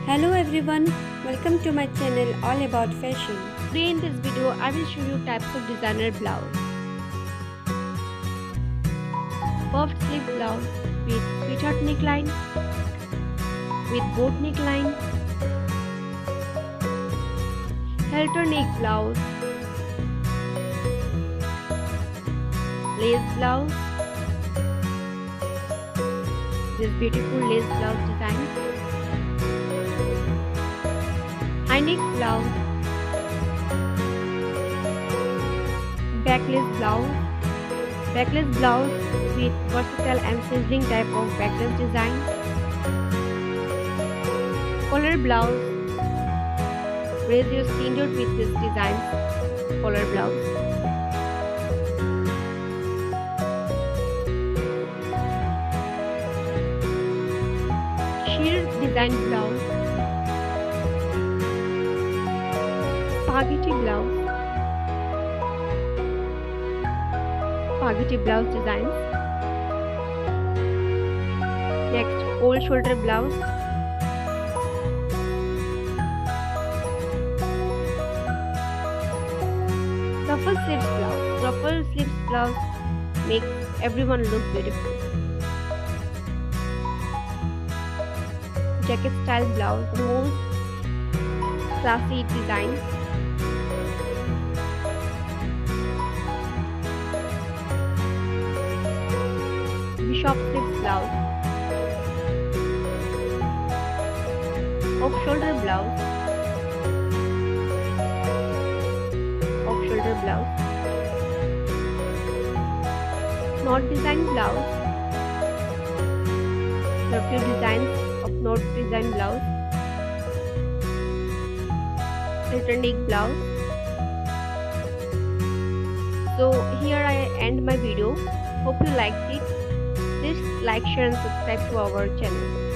Hello everyone, welcome to my channel all about fashion. Today in this video I will show you types of designer blouse. Puffed sleeve blouse with sweetheart neckline, with boat neckline, halter neck blouse, lace blouse, this beautiful lace blouse design, high neck blouse, backless blouse with versatile and sizzling type of backless design, collar blouse, raise your skin tone with this design, collar blouse, sheer design blouse, spaghetti blouse designs. Next, old shoulder blouse, ruffle sleeves blouse makes everyone look beautiful. Jacket style blouse, the most classy design. Bishop sleeves blouse, off shoulder blouse, knot design blouse, the few designs of knot design blouse, halter neck blouse. So here I end my video. Hope you liked it. Please like, share and subscribe to our channel.